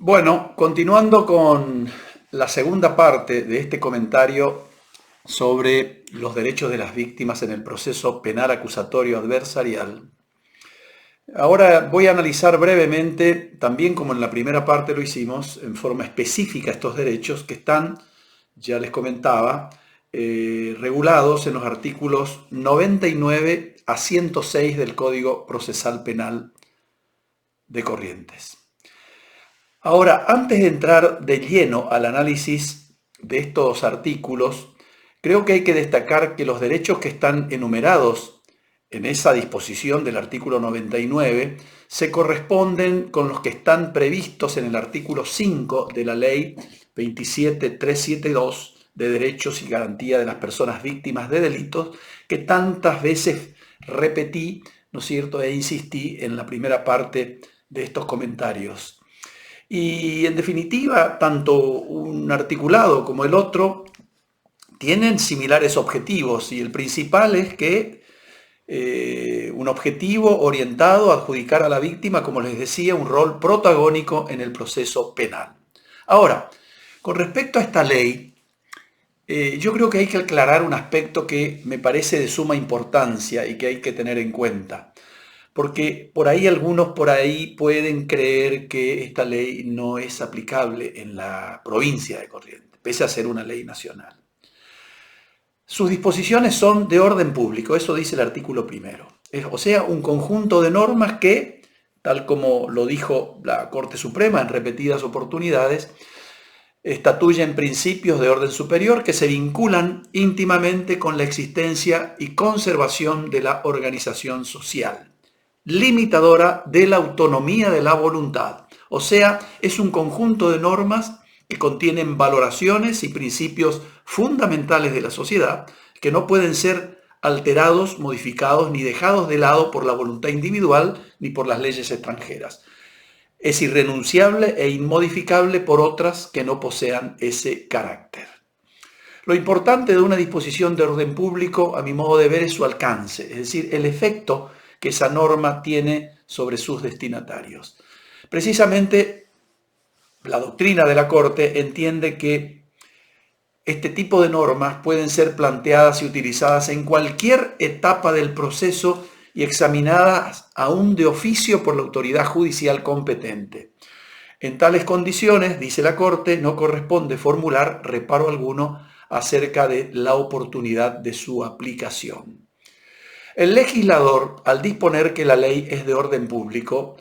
Bueno, continuando con la segunda parte de este comentario sobre los derechos de las víctimas en el proceso penal acusatorio adversarial, ahora voy a analizar brevemente, también como en la primera parte lo hicimos, en forma específica estos derechos que están, ya les comentaba, regulados en los artículos 99 a 106 del Código Procesal Penal de Corrientes. Ahora, antes de entrar de lleno al análisis de estos artículos, creo que hay que destacar que los derechos que están enumerados en esa disposición del artículo 99 se corresponden con los que están previstos en el artículo 5 de la Ley 27372 de Derechos y Garantía de las Personas Víctimas de Delitos, que tantas veces repetí, ¿no es cierto?, e insistí en la primera parte de estos comentarios. Y en definitiva, tanto un articulado como el otro tienen similares objetivos y el principal es que un objetivo orientado a adjudicar a la víctima, como les decía, un rol protagónico en el proceso penal. Ahora, con respecto a esta ley, yo creo que hay que aclarar un aspecto que me parece de suma importancia y que hay que tener en cuenta. Porque algunos por ahí pueden creer que esta ley no es aplicable en la provincia de Corrientes, pese a ser una ley nacional. Sus disposiciones son de orden público, eso dice el artículo primero. O sea, un conjunto de normas que, tal como lo dijo la Corte Suprema en repetidas oportunidades, estatuyen principios de orden superior que se vinculan íntimamente con la existencia y conservación de la organización social, limitadora de la autonomía de la voluntad. O sea, es un conjunto de normas que contienen valoraciones y principios fundamentales de la sociedad que no pueden ser alterados, modificados ni dejados de lado por la voluntad individual ni por las leyes extranjeras. Es irrenunciable e inmodificable por otras que no posean ese carácter. Lo importante de una disposición de orden público, a mi modo de ver, es su alcance, es decir, el efecto que esa norma tiene sobre sus destinatarios. Precisamente, la doctrina de la Corte entiende que este tipo de normas pueden ser planteadas y utilizadas en cualquier etapa del proceso y examinadas aún de oficio por la autoridad judicial competente. En tales condiciones, dice la Corte, no corresponde formular reparo alguno acerca de la oportunidad de su aplicación. El legislador, al disponer que la ley es de orden público,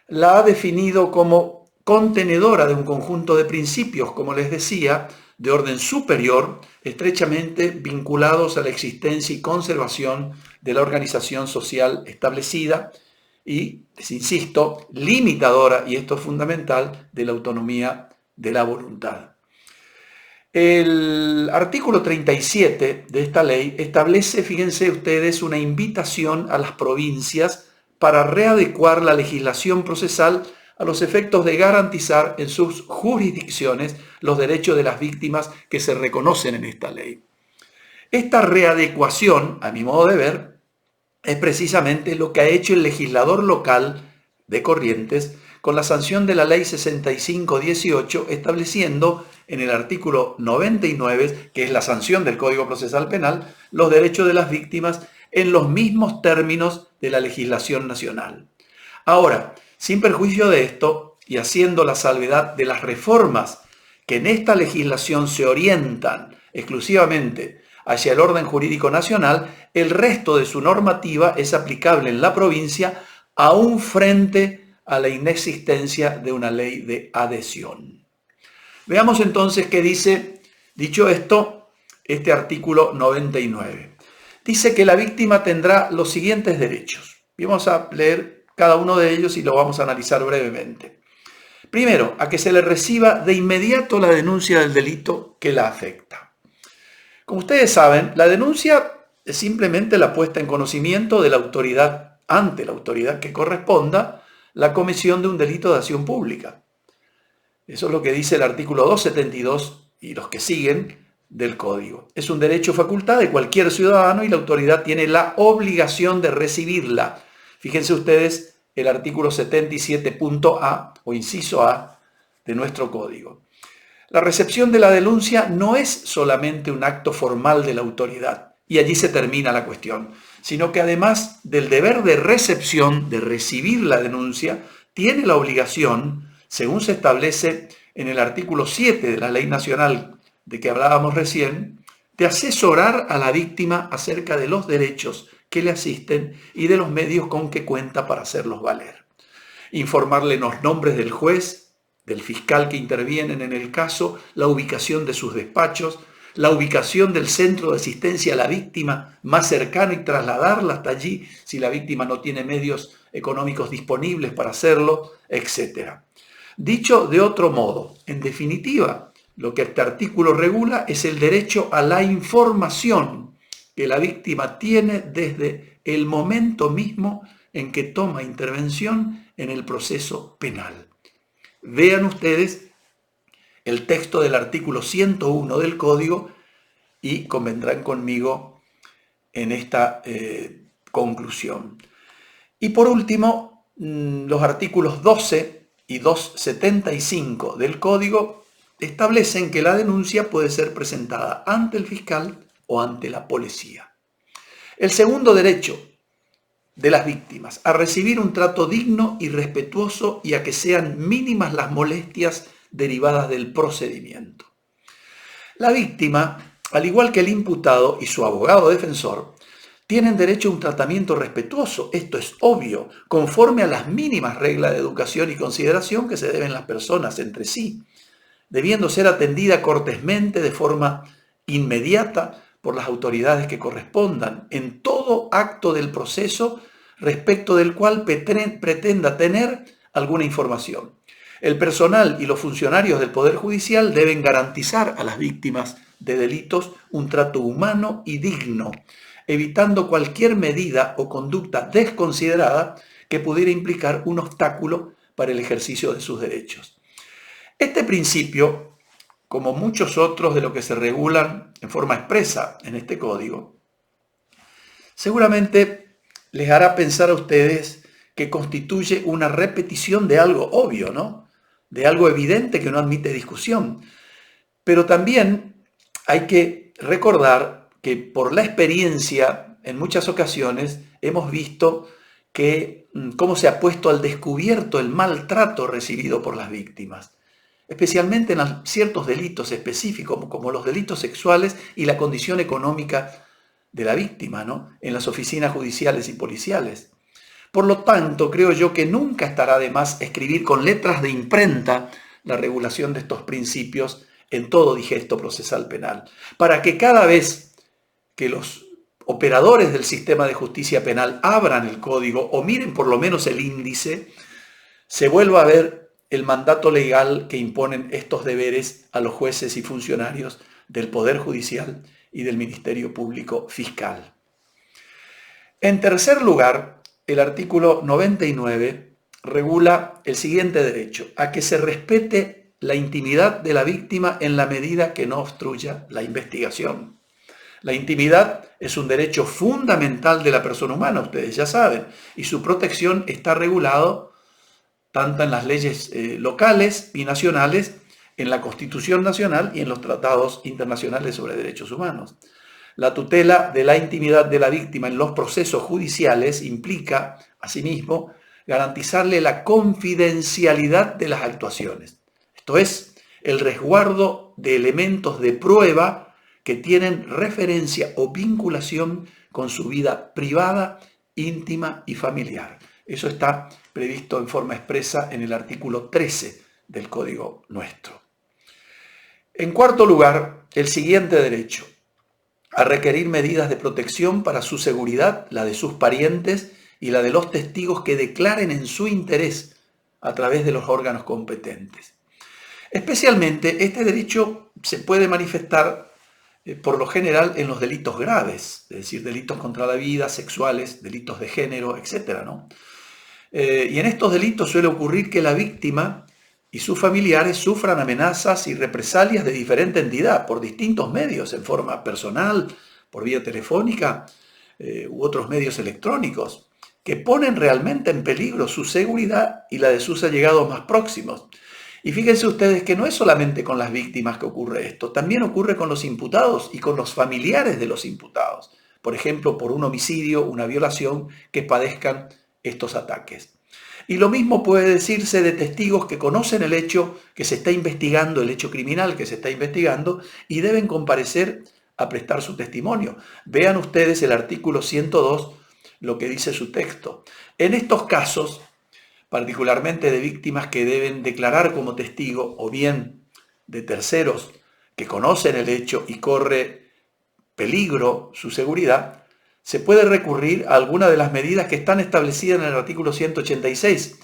la ha definido como contenedora de un conjunto de principios, como les decía, de orden superior, estrechamente vinculados a la existencia y conservación de la organización social establecida y, les insisto, limitadora, y esto es fundamental, de la autonomía de la voluntad. El artículo 37 de esta ley establece, fíjense ustedes, una invitación a las provincias para readecuar la legislación procesal a los efectos de garantizar en sus jurisdicciones los derechos de las víctimas que se reconocen en esta ley. Esta readecuación, a mi modo de ver, es precisamente lo que ha hecho el legislador local de Corrientes con la sanción de la Ley 6518, estableciendo en el artículo 99, que es la sanción del Código Procesal Penal, los derechos de las víctimas en los mismos términos de la legislación nacional. Ahora, sin perjuicio de esto, y haciendo la salvedad de las reformas que en esta legislación se orientan exclusivamente hacia el orden jurídico nacional, el resto de su normativa es aplicable en la provincia aún frente a la inexistencia de una ley de adhesión. Veamos entonces qué dice, dicho esto, este artículo 99. Dice que la víctima tendrá los siguientes derechos. Y vamos a leer cada uno de ellos y lo vamos a analizar brevemente. Primero, a que se le reciba de inmediato la denuncia del delito que la afecta. Como ustedes saben, la denuncia es simplemente la puesta en conocimiento de la autoridad, ante la autoridad que corresponda, la comisión de un delito de acción pública. Eso es lo que dice el artículo 272 y los que siguen del Código. Es un derecho facultad de cualquier ciudadano y la autoridad tiene la obligación de recibirla. Fíjense ustedes el artículo 77.a o inciso A de nuestro código. La recepción de la denuncia no es solamente un acto formal de la autoridad, y allí se termina la cuestión, sino que además del deber de recepción, de recibir la denuncia, tiene la obligación, según se establece en el artículo 7 de la Ley Nacional de que hablábamos recién, de asesorar a la víctima acerca de los derechos que le asisten y de los medios con que cuenta para hacerlos valer. Informarle los nombres del juez, del fiscal que intervienen en el caso, la ubicación de sus despachos, la ubicación del centro de asistencia a la víctima más cercano y trasladarla hasta allí si la víctima no tiene medios económicos disponibles para hacerlo, etc. Dicho de otro modo, en definitiva, lo que este artículo regula es el derecho a la información que la víctima tiene desde el momento mismo en que toma intervención en el proceso penal. Vean ustedes el texto del artículo 101 del Código y convendrán conmigo en esta conclusión. Y por último, los artículos 12 y 275 del Código establecen que la denuncia puede ser presentada ante el fiscal o ante la policía. El segundo derecho de las víctimas, a recibir un trato digno y respetuoso y a que sean mínimas las molestias derivadas del procedimiento. La víctima, al igual que el imputado y su abogado defensor, tienen derecho a un tratamiento respetuoso, esto es obvio, conforme a las mínimas reglas de educación y consideración que se deben las personas entre sí, debiendo ser atendida cortésmente de forma inmediata por las autoridades que correspondan en todo acto del proceso respecto del cual pretenda tener alguna información. El personal y los funcionarios del Poder Judicial deben garantizar a las víctimas de delitos un trato humano y digno, evitando cualquier medida o conducta desconsiderada que pudiera implicar un obstáculo para el ejercicio de sus derechos. Este principio, como muchos otros de lo que se regulan en forma expresa en este código, seguramente les hará pensar a ustedes que constituye una repetición de algo obvio, ¿no? De algo evidente que no admite discusión. Pero también hay que recordar que por la experiencia, en muchas ocasiones, hemos visto que cómo se ha puesto al descubierto el maltrato recibido por las víctimas, especialmente en ciertos delitos específicos, como los delitos sexuales y la condición económica de la víctima, ¿no? En las oficinas judiciales y policiales. Por lo tanto, creo yo que nunca estará de más escribir con letras de imprenta la regulación de estos principios en todo digesto procesal penal, para que cada vez que los operadores del sistema de justicia penal abran el código o miren por lo menos el índice, se vuelva a ver el mandato legal que imponen estos deberes a los jueces y funcionarios del Poder Judicial y del Ministerio Público Fiscal. En tercer lugar, el artículo 99 regula el siguiente derecho: a que se respete la intimidad de la víctima en la medida que no obstruya la investigación. La intimidad es un derecho fundamental de la persona humana, ustedes ya saben, y su protección está regulado tanto en las leyes locales y nacionales, en la Constitución Nacional y en los tratados internacionales sobre derechos humanos. La tutela de la intimidad de la víctima en los procesos judiciales implica, asimismo, garantizarle la confidencialidad de las actuaciones. Esto es, el resguardo de elementos de prueba que tienen referencia o vinculación con su vida privada, íntima y familiar. Eso está previsto en forma expresa en el artículo 13 del Código nuestro. En cuarto lugar, el siguiente derecho: a requerir medidas de protección para su seguridad, la de sus parientes y la de los testigos que declaren en su interés a través de los órganos competentes. Especialmente, este derecho se puede manifestar por lo general en los delitos graves, es decir, delitos contra la vida, sexuales, delitos de género, etc., ¿no? Y en estos delitos suele ocurrir que la víctima y sus familiares sufran amenazas y represalias de diferente entidad por distintos medios, en forma personal, por vía telefónica u otros medios electrónicos, que ponen realmente en peligro su seguridad y la de sus allegados más próximos. Y fíjense ustedes que no es solamente con las víctimas que ocurre esto, también ocurre con los imputados y con los familiares de los imputados. Por ejemplo, por un homicidio, una violación, que padezcan estos ataques. Y lo mismo puede decirse de testigos que conocen el hecho que se está investigando, el hecho criminal que se está investigando, y deben comparecer a prestar su testimonio. Vean ustedes el artículo 102, lo que dice su texto. En estos casos, particularmente de víctimas que deben declarar como testigo, o bien de terceros que conocen el hecho y corre peligro su seguridad, se puede recurrir a alguna de las medidas que están establecidas en el artículo 186,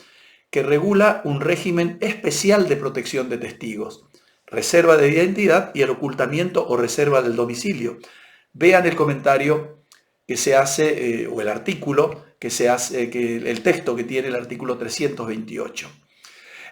que regula un régimen especial de protección de testigos, reserva de identidad y el ocultamiento o reserva del domicilio. Vean el comentario que se hace, o el artículo que se hace, el texto que tiene el artículo 328.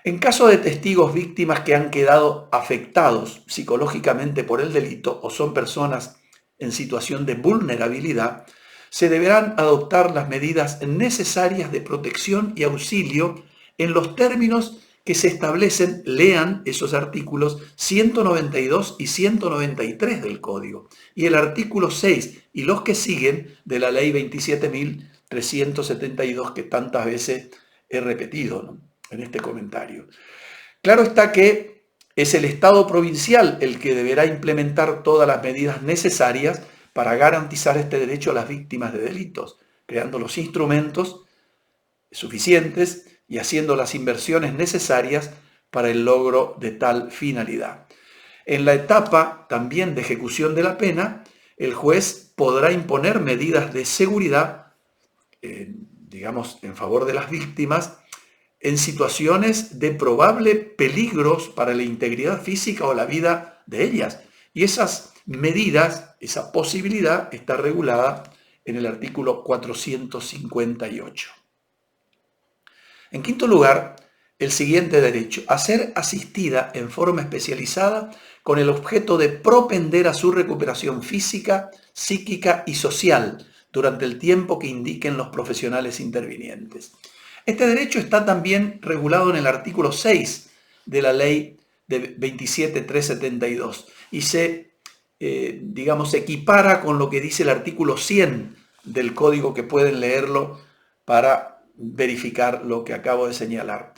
En caso de testigos víctimas que han quedado afectados psicológicamente por el delito o son personas en situación de vulnerabilidad, se deberán adoptar las medidas necesarias de protección y auxilio en los términos que se establecen, lean esos artículos 192 y 193 del Código, y el artículo 6 y los que siguen de la Ley 27.372 que tantas veces he repetido, ¿no?, en este comentario. Claro está que es el Estado provincial el que deberá implementar todas las medidas necesarias para garantizar este derecho a las víctimas de delitos, creando los instrumentos suficientes y haciendo las inversiones necesarias para el logro de tal finalidad. En la etapa también de ejecución de la pena, el juez podrá imponer medidas de seguridad, digamos, en favor de las víctimas, en situaciones de probable peligros para la integridad física o la vida de ellas. Y esas medidas, esa posibilidad está regulada en el artículo 458. En quinto lugar, el siguiente derecho, a ser asistida en forma especializada con el objeto de propender a su recuperación física, psíquica y social durante el tiempo que indiquen los profesionales intervinientes. Este derecho está también regulado en el artículo 6 de la Ley de 27.372 y se, equipara con lo que dice el artículo 100 del Código, que pueden leerlo para verificar lo que acabo de señalar.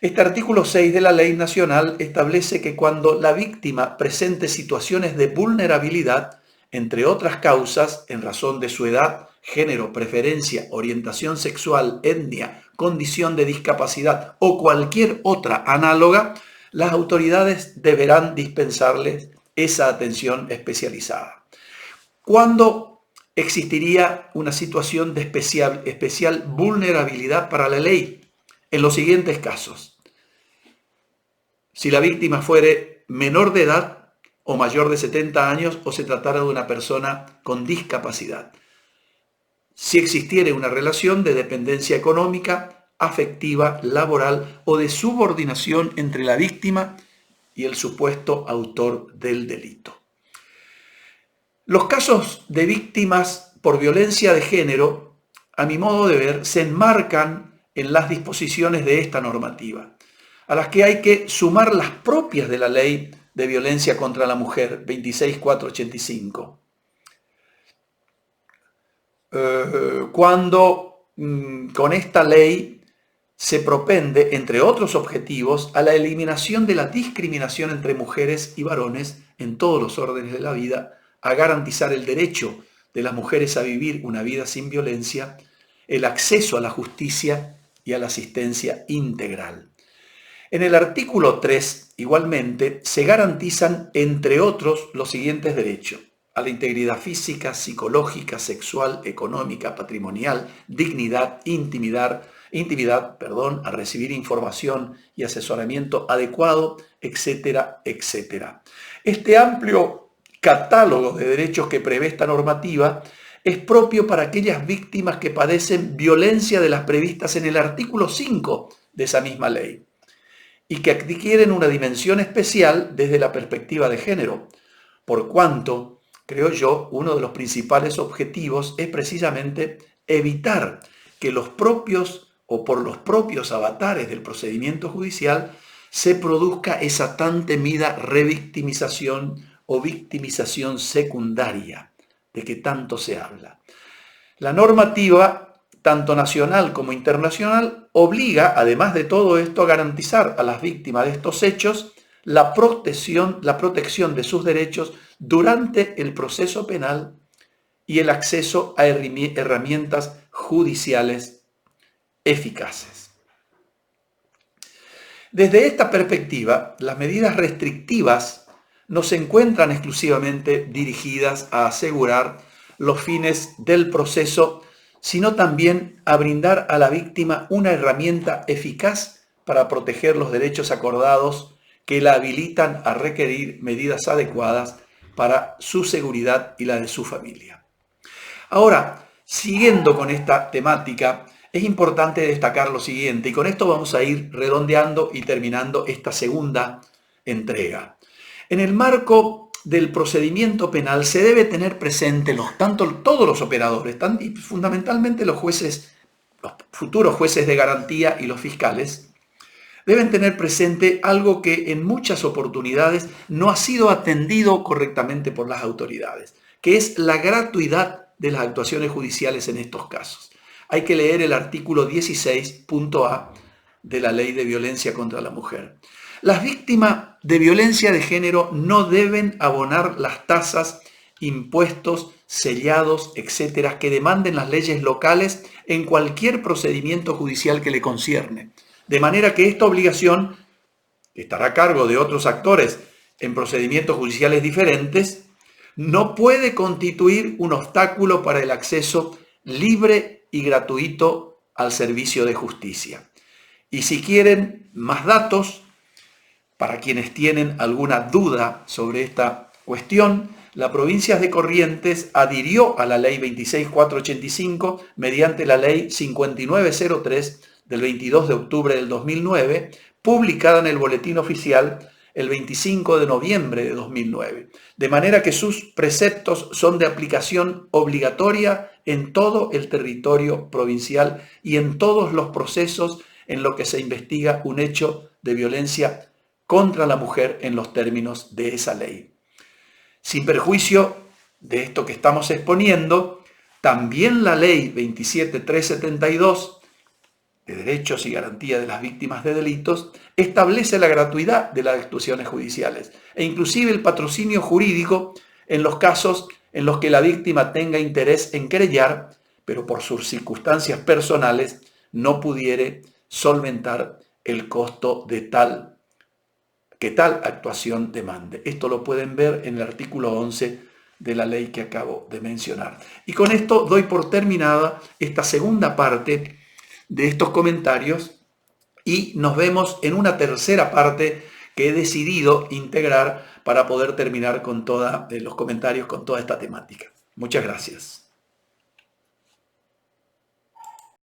Este artículo 6 de la Ley Nacional establece que cuando la víctima presente situaciones de vulnerabilidad, entre otras causas, en razón de su edad, género, preferencia, orientación sexual, etnia, condición de discapacidad o cualquier otra análoga, las autoridades deberán dispensarles esa atención especializada. ¿Cuándo existiría una situación de especial vulnerabilidad para la ley? En los siguientes casos: si la víctima fuere menor de edad o mayor de 70 años o se tratara de una persona con discapacidad; si existiera una relación de dependencia económica, afectiva, laboral o de subordinación entre la víctima y el supuesto autor del delito. Los casos de víctimas por violencia de género, a mi modo de ver, se enmarcan en las disposiciones de esta normativa, a las que hay que sumar las propias de la Ley de Violencia contra la Mujer, 26.485. Cuando con esta ley se propende, entre otros objetivos, a la eliminación de la discriminación entre mujeres y varones en todos los órdenes de la vida, a garantizar el derecho de las mujeres a vivir una vida sin violencia, el acceso a la justicia y a la asistencia integral. En el artículo 3, igualmente, se garantizan, entre otros, los siguientes derechos: a la integridad física, psicológica, sexual, económica, patrimonial, dignidad, intimidad, a recibir información y asesoramiento adecuado, etcétera, etcétera. Este amplio catálogo de derechos que prevé esta normativa es propio para aquellas víctimas que padecen violencia de las previstas en el artículo 5 de esa misma ley y que adquieren una dimensión especial desde la perspectiva de género, por cuanto, creo yo, uno de los principales objetivos es precisamente evitar que los propios o por los propios avatares del procedimiento judicial se produzca esa tan temida revictimización o victimización secundaria de que tanto se habla. La normativa, tanto nacional como internacional, obliga, además de todo esto, a garantizar a las víctimas de estos hechos la protección de sus derechos durante el proceso penal y el acceso a herramientas judiciales eficaces. Desde esta perspectiva, las medidas restrictivas no se encuentran exclusivamente dirigidas a asegurar los fines del proceso, sino también a brindar a la víctima una herramienta eficaz para proteger los derechos acordados que la habilitan a requerir medidas adecuadas para su seguridad y la de su familia. Ahora, siguiendo con esta temática, es importante destacar lo siguiente, y con esto vamos a ir redondeando y terminando esta segunda entrega. En el marco del procedimiento penal se debe tener presente todos los operadores, y fundamentalmente los jueces, los futuros jueces de garantía y los fiscales, deben tener presente algo que en muchas oportunidades no ha sido atendido correctamente por las autoridades, que es la gratuidad de las actuaciones judiciales en estos casos. Hay que leer el artículo 16.a de la Ley de Violencia contra la Mujer. Las víctimas de violencia de género no deben abonar las tasas, impuestos, sellados, etcétera, que demanden las leyes locales en cualquier procedimiento judicial que le concierne. De manera que esta obligación, que estará a cargo de otros actores en procedimientos judiciales diferentes, no puede constituir un obstáculo para el acceso libre y gratuito al servicio de justicia. Y si quieren más datos, para quienes tienen alguna duda sobre esta cuestión, la provincia de Corrientes adhirió a la ley 26485 mediante la ley 5903 del 22 de octubre del 2009, publicada en el Boletín Oficial el 25 de noviembre de 2009, de manera que sus preceptos son de aplicación obligatoria en todo el territorio provincial y en todos los procesos en los que se investiga un hecho de violencia contra la mujer en los términos de esa ley. Sin perjuicio de esto que estamos exponiendo, también la ley 27372 de Derechos y Garantía de las Víctimas de Delitos establece la gratuidad de las actuaciones judiciales e inclusive el patrocinio jurídico en los casos en los que la víctima tenga interés en querellar, pero por sus circunstancias personales no pudiere solventar el costo de que tal actuación demande. Esto lo pueden ver en el artículo 11 de la ley que acabo de mencionar. Y con esto doy por terminada esta segunda parte de estos comentarios y nos vemos en una tercera parte que he decidido integrar para poder terminar con todos los comentarios con toda esta temática. Muchas gracias.